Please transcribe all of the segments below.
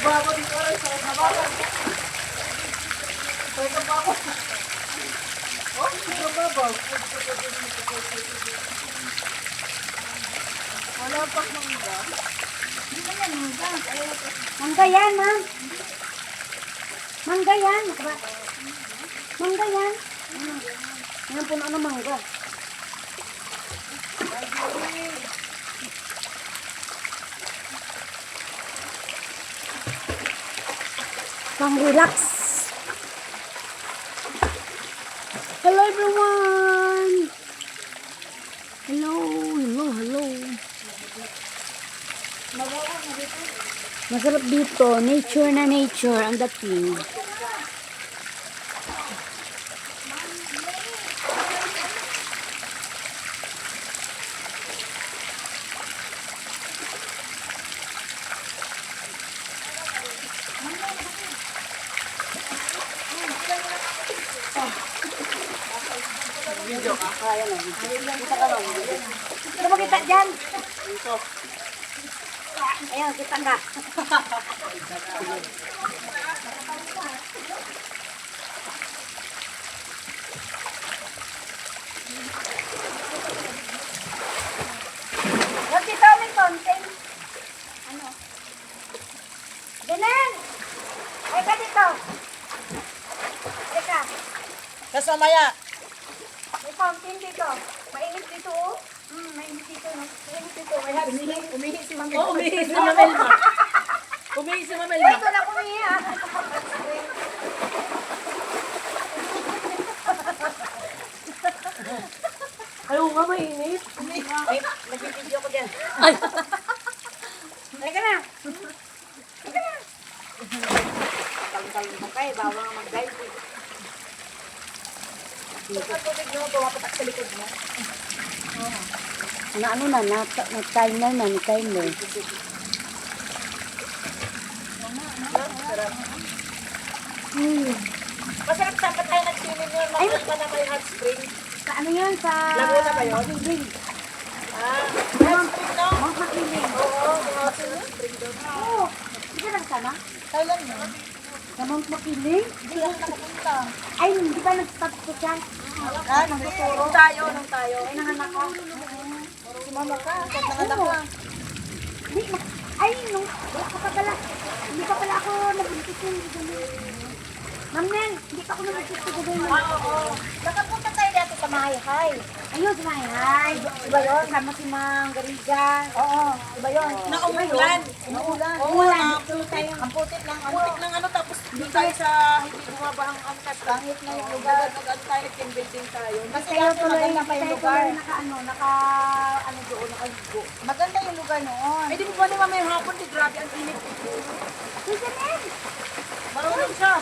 Baba dito rin sa nabakan. Sa nabakan. Oh, sa nabakan. Wala pang mangga. Hindi ba yan, mangga? Mangga yan, ma'am. Mangga yan. Mangga yan. Yan puno ng mangga. Pang relax. Hello everyone. Hello. Masarap dito. Nature na nature ang dating. Video ka? Kaya na. Kita ka lang. Ano mo kita dyan? Dito. Ayan, kita nga. Huwag kita may content. Ano? Dinan! Ay ka dito. Teka, Kasamaya. may fountain dito. Mainit dito oh. Mainit dito no. Mainit dito. May hot spring. Umihi si Mami. Oh, umihi si Mamelma. Umihi si Mamelma. Ito na kumihi ha. Ayaw nga mainit. Ay, nag-video ko dyan. Ay. Halika na. Halika na. Kalm-kalm mo kayo. Bawang nga mag-guide. Ang tubig nyo, tumapatak sa likod mo. Ano na, na-timer na, ni-timer. Masarap dapat tayo nag-swimming yun. Mamalma na may hot spring. Sa ano yan? Sa... Laguna ba yun? Makiling. Ah, hot spring no? Makiling. Oo, may hot spring doon. Oo. Hindi ka lang sana? Kailan yun? Sa Mount Makiling? Hindi lang nakapunta. Ay, hindi ba nag-start ko dyan? Ah, nung tayo. Ay, nanganak ka. Sumama ka, kahit nanganak ka. Hindi, ay, nung, wala ka pa pala. Hindi pa pala ako nag-buntis yung gano'n. Ma'am Nel, hindi pa ako nag-buntis yung gano'n. Oo. Nakapunta tayo dito sa Mahay-Hay. Ayun, si Mahay. Iba yun, sama si Mang Gariga. Oo, iba yun. Naumulan. Naulan. Oo, ang putit lang. Ang putik ng ano, tapos hindi tayo sa hindi bumabahang angkat. Pangit na yung lugar. Nag-ano tayo, nag-camping tayo. Kasi kayo tuloy, ano doon, nakahigo. Maganda yung lugar noon. Eh, di ba ni Mama yung hapon, di grabe ang init. Susan Nel! Marunong siya.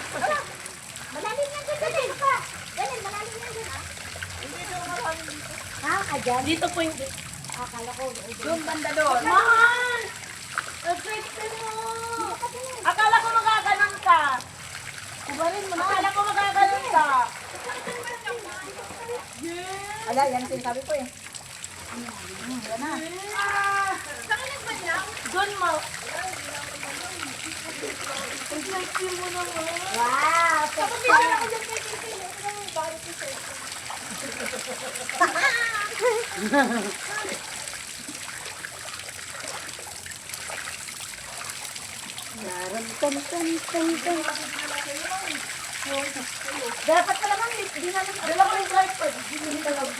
Malalim yan dyan, dyan pa. Dyan, malalim yan dyan, ah. Hindi siya maraming dito. Ha, dyan? Dito po yung Akala ko. yung banda doon. Mahal! Effective mo! Akala ko magaganon ka. Kubarin mo na. Akala ko magaganon ka. Yes! Ala, yan sinasabi ko eh. Yan na. Saan ba niya? Doon mo. Effective mo naman. Wow! Kapag ako dyan kay Titi, ito na yung body ko sa'yo. Dapat pala mang hindi namin Dala ko yung tripod. Hindi mo talaga.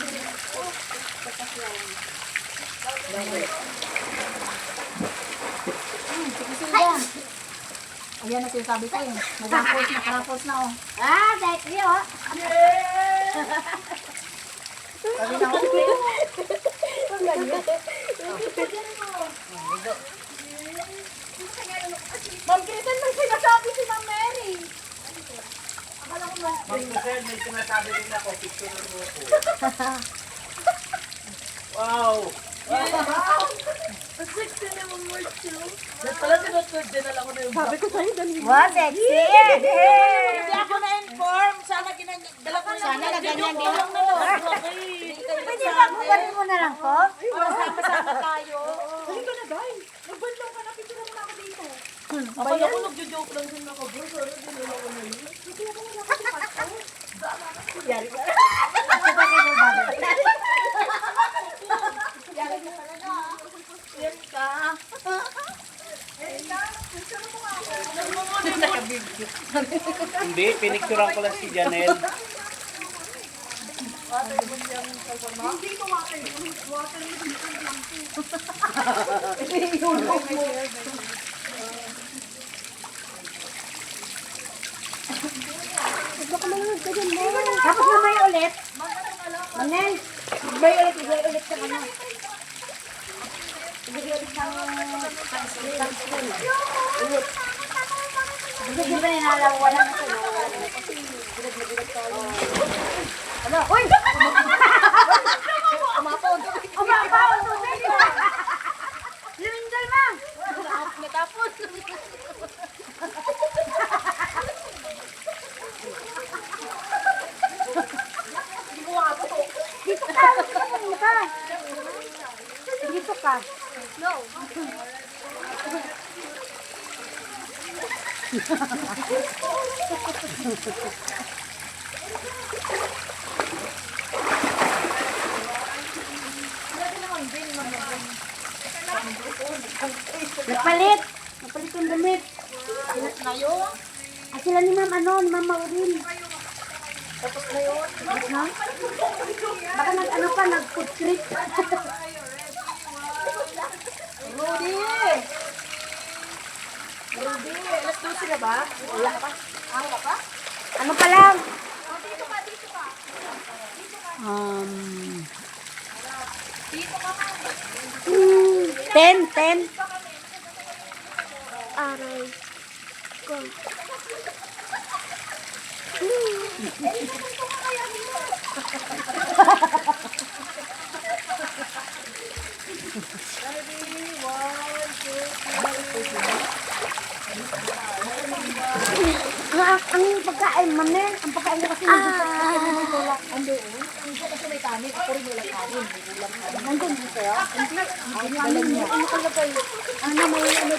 Ayan na sinasabi ko eh. Nag-rapport na oh. Dahil kayo oh. Sabi na ako. Ma'am, kailan may sinasabi si Ma'am Mary? Akala ko ba? Ma'am Michelle, may sinasabi din ako, picture mo ako. Wow! Ang sexy na yung word too. Dahil pala sinutod din na lang ko na yung sabi ko sa'yo, dali. Wow, sexy! Hindi ako na-inform. Sana dala ko Sana na ganyan din ako. Pwede ba buwarin mo na lang ko? Para sama-sama tayo. Halika na guys. Magbandong ka na. Picture mo na ako dito. Kapag ako nagjo-joke lang din ako, bro. Sorry, dinala ko na yun. Yari ka. Ako ba kayo babay? Yari ka talaga. Yan ka. Hindi, pinicturean ko lang si Janelle. Hindi ko water. Water Tapos mamay ulit. Manel, magbay ulit sa ano. Magbay ulit ng sunscreen. Ulit. Kasi di ba ninalaw, wala na sila. Kasi bilag tayo. Ano? Uy! Umapaw. Umapaw! Lumindol, ma'am! Natapos. Hindi ko makapato. Dito ka! Dito ka! Dito ka! No. Nagpalit! Nagpalit yung damit. Na yun. Ah, sila ni ma'am, ni ma'am Maureen. Tapos na yun. Ha? Baka nag-food trip. Rudy! Rudy! Alas 12 na ba? Wala pa. Wala pa? Ano pa lang? Dito ka. Dito ka. 10. Aray. Go. Ang pagkain, Manel, ang pagkain ko kasi nandun sa tulak. Andoon. Hindi kasi may kanin. Ako rin wala kanin. May ulam kanin. Nandun dito, hindi. Ano kalagay? Ano may ano